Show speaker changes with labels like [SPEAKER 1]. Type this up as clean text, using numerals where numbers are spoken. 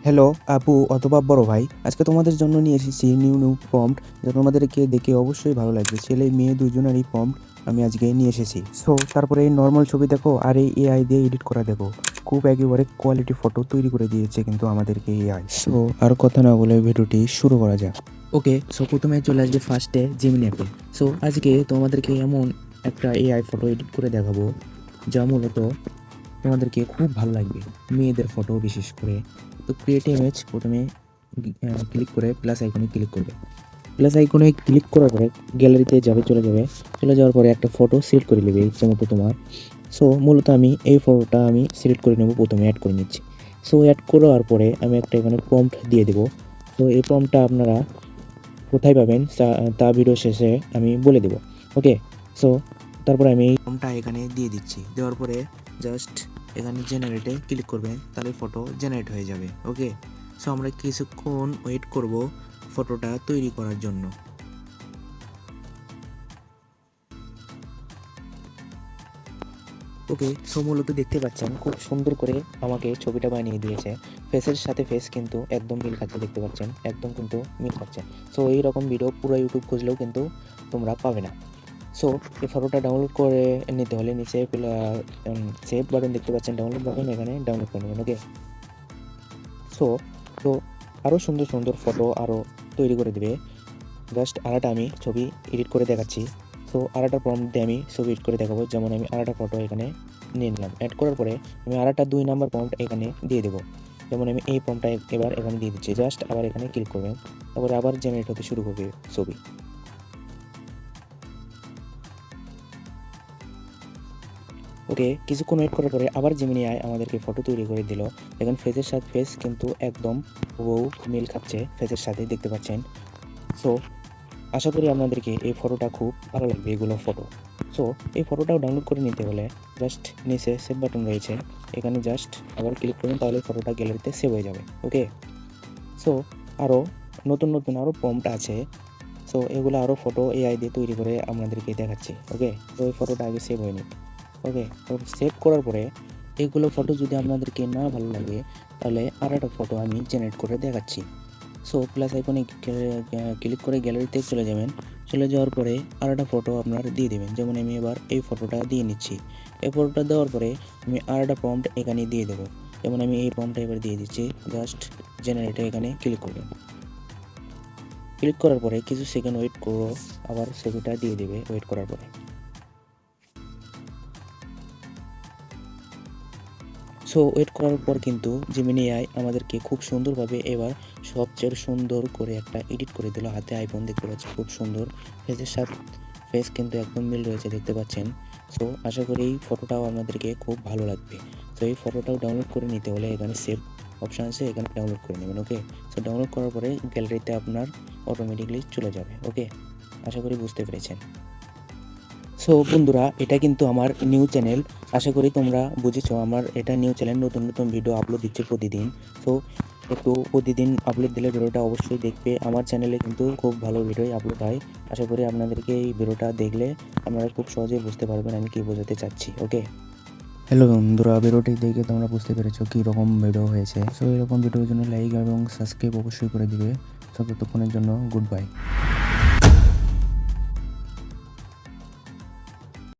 [SPEAKER 1] Hello আপু অথবা বড় ভাই, আজকে তোমাদের জন্য নিয়ে এসেছি নিউ প্রম্পট, যা তোমাদেরকে দেখে অবশ্যই ভালো লাগবে। ছেলে মেয়ে দুজনেরই প্রম্পট আমি আজকে নিয়ে এসেছি। সো তারপরে এই নর্মাল ছবি দেখো আর এই এআই দিয়ে এডিট করা দেখো, খুব একেবারে কোয়ালিটি ফটো তৈরি করে দিয়েছে কিন্তু আমাদেরকে এআই। সো আর কথা না বলে ভিডিওটি শুরু করা যাক। ওকে, সো প্রথমে চলে আসবে ফার্স্টে জিমিনি অ্যাপে। সো আজকে তোমাদেরকে এমন একটা এআই ফটো এডিট করে দেখাবো যা মূলত তোমাদেরকে খুব ভালো লাগবে, মেয়েদের ফটো বিশেষ করে। তো ক্রিয়েট ইমেজ প্রথমে ক্লিক করে প্লাস আইকনে ক্লিক করবে। প্লাস আইকনে ক্লিক করার পরে গ্যালারিতে চলে যাওয়ার পরে একটা ফটো সিলেক্ট করে নেবে ইচ্ছে মতো তোমার। সো মূলত আমি এই ফটোটা আমি সিলেক্ট করে নেব, প্রথমে অ্যাড করে নিচ্ছি। সো অ্যাড করার পরে আমি একটা এখানে প্রম্পট দিয়ে দেবো। তো এই প্রম্পটটা আপনারা কোথায় পাবেন তা ভিডিও শেষে আমি বলে দেবো। ওকে, সো তারপরে আমি এই প্রম্পটটা এখানে দিয়ে দিচ্ছি। দেওয়ার পরে জাস্ট এখানে জেনারেটে ক্লিক করবেন, তাহলে ফটো জেনারেট হয়ে যাবে। ওকে, সো আমরা কিছুক্ষণ ওয়েট করব ফটোটা তৈরি করার জন্য। ওকে, সো মূলত দেখতে পাচ্ছেন খুব সুন্দর করে আমাকে ছবিটা বানিয়ে দিয়েছে। ফেসের সাথে ফেস কিন্তু একদম মিল খাচ্ছে, দেখতে পাচ্ছেন একদম কিন্তু মিল খাচ্ছে। সো এইরকম ভিডিও পুরো ইউটিউব খুঁজলেও কিন্তু তোমরা পাবে না। সো এই ফটোটা ডাউনলোড করে নিতে হলে নিচে সেভ বাটন দেখতে পাচ্ছেন, ডাউনলোড বাটন, এখানে ডাউনলোড করে নেবেন। ওকে, সো তো আরও সুন্দর সুন্দর ফটো আরও তৈরি করে দেবে। জাস্ট আরেকটা আমি ছবি এডিট করে দেখাচ্ছি। সো আরেকটা প্রম্পট দিয়ে আমি ছবি এডিট করে দেখাবো। যেমন আমি আরেকটা ফটো এখানে নিয়ে নিলাম, অ্যাড করার পরে আমি আরেকটা 2 নাম্বার প্রম্পট এখানে দিয়ে দেবো। যেমন আমি এই প্রম্পটটা এবার এখানে দিয়ে দিচ্ছি। জাস্ট আবার এখানে ক্লিক করবেন, তারপরে আবার জেনারেট হতে শুরু করবে ছবি। ওকে, কিছুক্ষণ ওয়েট করার পরে আবার জেমিনি আই আমাদেরকে ফটো তৈরি করে দিল। দেখেন ফেসের সাথে ফেস কিন্তু একদম হুবহু মিল খাচ্ছে ফেসের সাথে, দেখতে পাচ্ছেন। সো আশা করি আপনাদেরকে এই ফটোটা খুব ভালো লাগবে, এগুলো ফটো। সো এই ফটোটাও ডাউনলোড করে নিতে হলে জাস্ট নিচে সেভ বাটন রয়েছে, এখানে জাস্ট আবার ক্লিক করুন, তাহলে ফটোটা গ্যালারিতে সেভ হয়ে যাবে। ওকে, সো আরও নতুন নতুন আরও প্রম্পট আছে। সো এগুলো আরও ফটো এআই দিয়ে তৈরি করে আপনাদেরকে দেখাচ্ছি। ওকে, তো এই ফটোটা আগে সেভ হয়নি। ওকে, তো সেভ করার পরে এইগুলো ফটো যদি আপনাদেরকে না ভালো লাগে, তাহলে আর একটা ফটো আমি জেনারেট করে দেখাচ্ছি। সো প্লাস আইকনে ক্লিক করে গ্যালারিতে চলে যাবেন। চলে যাওয়ার পরে আর একটা ফটো আপনার দিয়ে দেবেন। যেমন আমি এবার এই ফটোটা দিয়ে নিচ্ছি। এই ফটোটা দেওয়ার পরে আমি আর একটা প্রম্পট এখানে দিয়ে দেবো। যেমন আমি এই প্রম্পটটা এবার দিয়ে দিচ্ছি। জাস্ট জেনারেটে এখানে ক্লিক করবেন। ক্লিক করার পরে কিছু সেকেন্ড ওয়েট করো, আবার ছবিটা দিয়ে দেবে ওয়েট করার পরে। সো ওয়েট করার পর কিন্তু জেমিনি এআই আমাদেরকে খুব সুন্দরভাবে এবার সবচেয়ে সুন্দর করে একটা এডিট করে দিল। হাতে আইফোন দেখতে পাচ্ছি, খুব সুন্দর ফেসের সাথে ফেস কিন্তু একদম মিল রয়েছে, দেখতে পাচ্ছেন। সো আশা করি এই ফটোটাও আপনাদেরকে খুব ভালো লাগবে। তো এই ফটোটাও ডাউনলোড করে নিতে হলে এখানে সেভ অপশান আছে, এখানে ডাউনলোড করে নেবেন। ওকে, সো ডাউনলোড করার পরে গ্যালারিতে আপনার অটোমেটিকলি চলে যাবে। ওকে, আশা করি বুঝতে পেরেছেন। সো বন্ধুরা, এটা কিন্তু আমার নিউ চ্যানেল, আশা করি তোমরা বুঝেছো। আমার এটা নিউ চ্যানেল, নতুন নতুন ভিডিও আপলোড দিচ্ছে প্রতিদিন। সো একটু প্রতিদিন আপলোড দিলে ভিডিওটা অবশ্যই দেখবে। আমার চ্যানেলে কিন্তু খুব ভালো ভিডিওই আপলোড হয়। আশা করি আপনাদেরকে এই ভিডিওটা দেখলে আপনারা খুব সহজেই বুঝতে পারবেন আমি কী বোঝাতে চাচ্ছি। ওকে, হ্যালো বন্ধুরা, ভিডিওটি দেখে তোমরা বুঝতে পেরেছো কীরকম ভিডিও হয়েছে। সো এরকম ভিডিওর জন্য লাইক এবং সাবস্ক্রাইব অবশ্যই করে দিবে। সো ততক্ষণের জন্য গুড বাই।